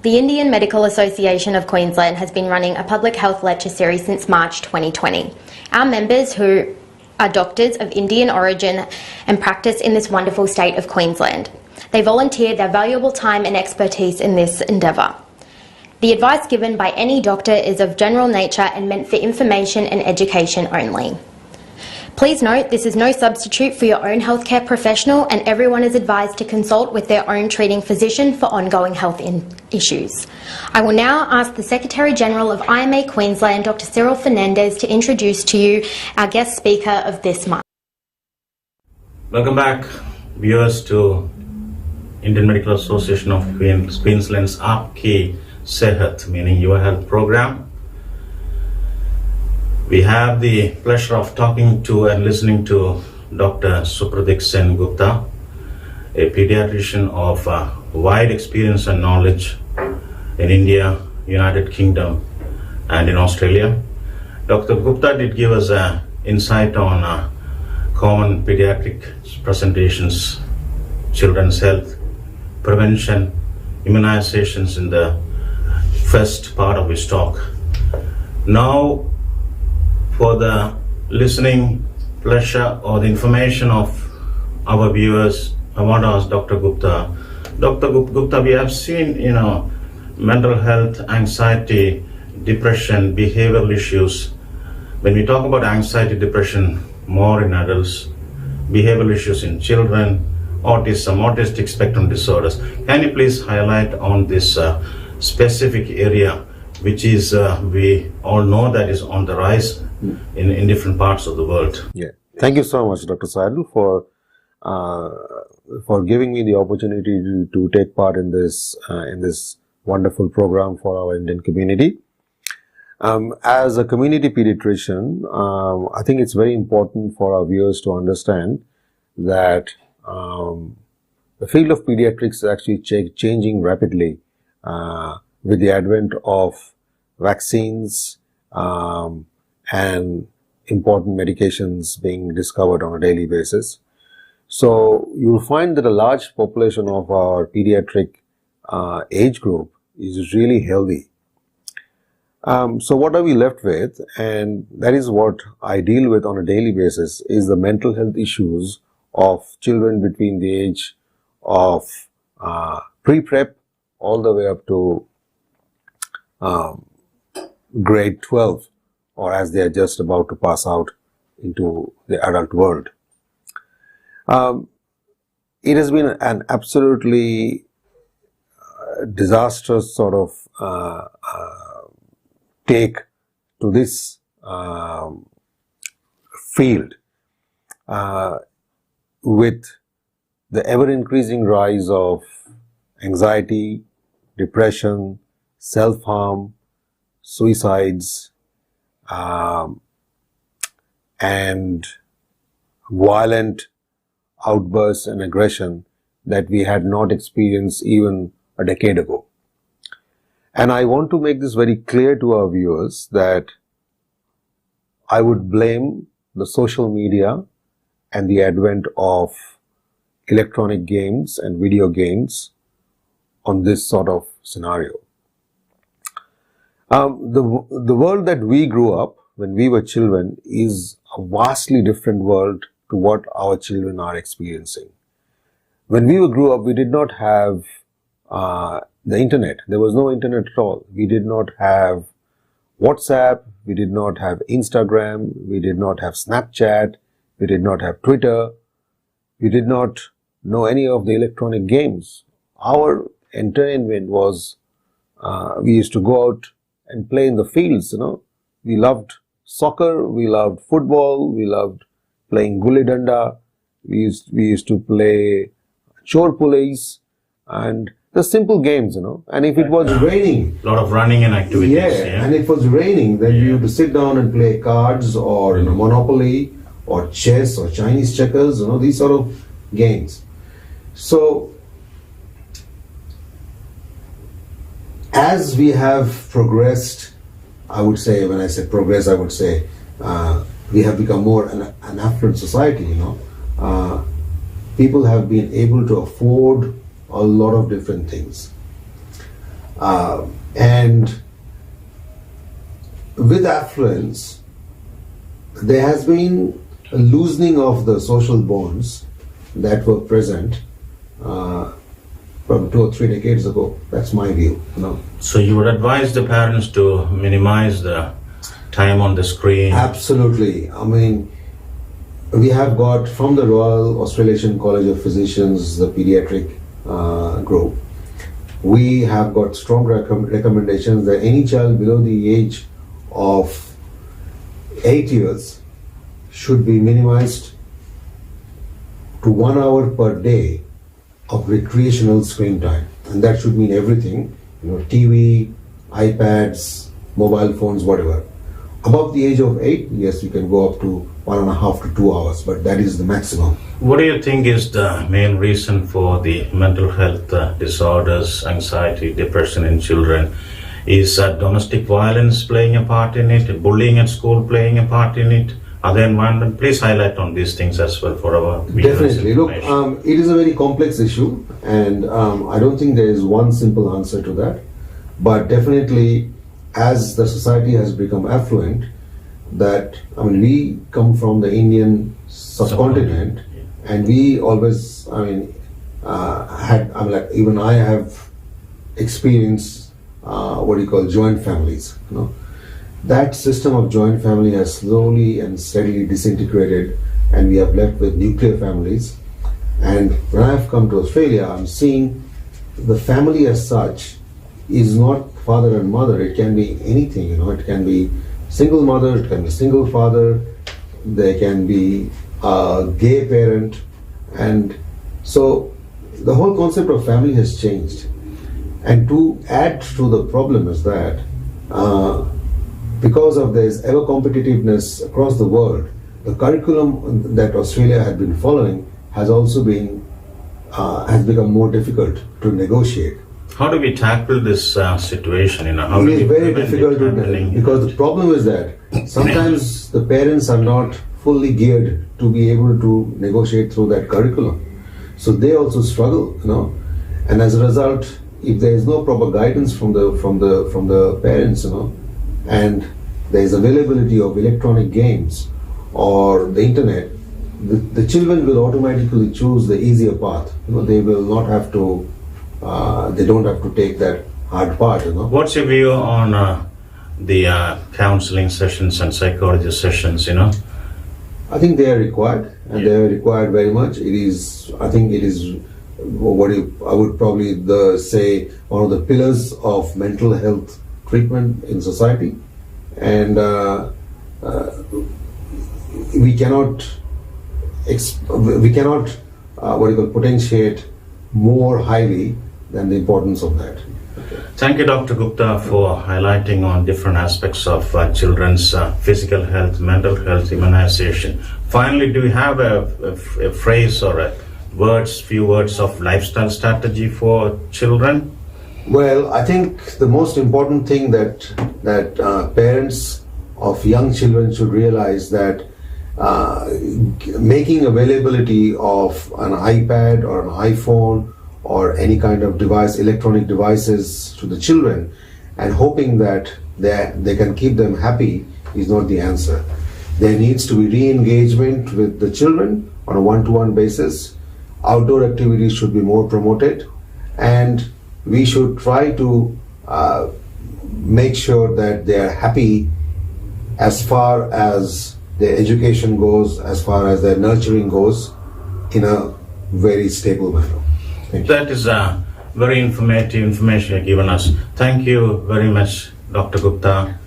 The Indian Medical Association of Queensland has been running a public health lecture series since March 2020. Our members, who are doctors of Indian origin and practice in this wonderful state of Queensland, they volunteered their valuable time and expertise in this endeavour. The advice given by any doctor is of general nature and meant for information and education only. Please note, this is no substitute for your own healthcare professional, and everyone is advised to consult with their own treating physician for ongoing health issues. I will now ask the Secretary-General of IMA Queensland, Dr Cyril Fernandez, to introduce to you our guest speaker of this month. Welcome back, viewers, to Indian Medical Association of Queensland's Aapki Sehath, meaning Your Health program. We have the pleasure of talking to and listening to Dr Supratik Sen Gupta, a pediatrician of wide experience and knowledge in India, United Kingdom, and in Australia. Dr. Gupta did give us an insight on common pediatric presentations, children's health, prevention, immunizations in the first part of his talk. Now, for the listening pleasure or the information of our viewers, I want to ask Dr. Gupta. Dr. Gupta, we have seen, mental health, anxiety, depression, behavioral issues. When we talk about anxiety, depression, more in adults, behavioral issues in children, autism, autistic spectrum disorders. Can you please highlight on this specific area, which is, we all know that is on the rise in different parts of the world? Yeah. Thank you so much, Dr. Saidul, for giving me the opportunity to take part in this wonderful program for our Indian community. As a community pediatrician, I think it's very important for our viewers to understand that the field of pediatrics is actually changing rapidly with the advent of vaccines and important medications being discovered on a daily basis. So you'll find that a large population of our pediatric age group is really healthy. So what are we left with? And that is what I deal with on a daily basis, is the mental health issues of children between the age of pre-prep all the way up to grade 12, or as they are just about to pass out into the adult world. It has been an absolutely disastrous sort of take to this field with the ever-increasing rise of anxiety, depression, self-harm, suicides, and violent outbursts and aggression that we had not experienced even a decade ago. And I want to make this very clear to our viewers that I would blame the social media and the advent of electronic games and video games on this sort of scenario. The world that we grew up when we were children is a vastly different world to what our children are experiencing. When we grew up, we did not have the internet. There was no internet at all. We did not have WhatsApp. We did not have Instagram. We did not have Snapchat. We did not have Twitter. We did not know any of the electronic games. Our entertainment was, we used to go out and play in the fields, We loved soccer, we loved football, we loved playing gulli danda, we used to play chor police, and the simple games, And if it was raining, a lot of running and activities. Yeah, and if it was raining, then you had to sit down and play cards or Monopoly or chess or Chinese checkers, these sort of games. So, as we have progressed, I would say, when I say progress, I would say we have become more an affluent society, People have been able to afford a lot of different things. And with affluence, there has been a loosening of the social bonds that were present from 2 or 3 decades ago. That's my view. So you would advise the parents to minimize the time on the screen? Absolutely. I mean, we have got from the Royal Australasian College of Physicians, the pediatric group, we have got strong recommendations that any child below the age of 8 years should be minimized to 1 hour per day of recreational screen time. And that should mean everything, TV, iPads, mobile phones, whatever. Above the age of 8, yes, you can go up to 1.5 to 2 hours, but that is the maximum. What do you think is the main reason for the mental health disorders, anxiety, depression in children? Is domestic violence playing a part in it? Bullying at school playing a part in it? Other environment? Please highlight on these things as well for our viewers. Definitely. Look, it is a very complex issue, and I don't think there is one simple answer to that. But definitely, as the society has become affluent, we come from the Indian subcontinent, and we always, even I have experienced joint families. That system of joint family has slowly and steadily disintegrated, and we have left with nuclear families. And when I have come to Australia, I'm seeing the family as such is not father and mother. It can be anything. It can be single mother, it can be single father, there can be a gay parent, and so the whole concept of family has changed. And to add to the problem is that because of this ever competitiveness across the world, the curriculum that Australia had been following has also been has become more difficult to negotiate. How do we tackle this situation? It is very difficult to, because the problem is that sometimes the parents are not fully geared to be able to negotiate through that curriculum, so they also struggle, and as a result, if there is no proper guidance from the parents, and there is availability of electronic games or the internet, the children will automatically choose the easier path. They will not have to. They don't have to take that hard part. What's your view on the counseling sessions and psychology sessions? I think they are required, and they are required very much. I think it is what I would probably say one of the pillars of mental health treatment in society, and we cannot potentiate more highly than the importance of that. Thank you, Dr. Gupta, for highlighting on different aspects of children's physical health, mental health, immunization. Finally, do you have a phrase or few words of lifestyle strategy for children? Well, I think the most important thing that parents of young children should realize that making availability of an iPad or an iPhone or any kind of device, electronic devices to the children, and hoping that they can keep them happy is not the answer. There needs to be re-engagement with the children on a one-to-one basis. Outdoor activities should be more promoted, and we should try to make sure that they are happy as far as their education goes, as far as their nurturing goes, in a very stable manner. That is very informative information you've given us. Thank you very much, Dr. Gupta,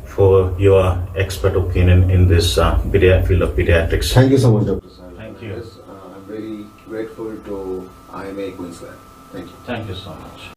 for your expert opinion in this field of pediatrics. Thank you so much, Dr. Sahib. Thank you. I'm very grateful to IMA Queensland. Thank you. Thank you so much.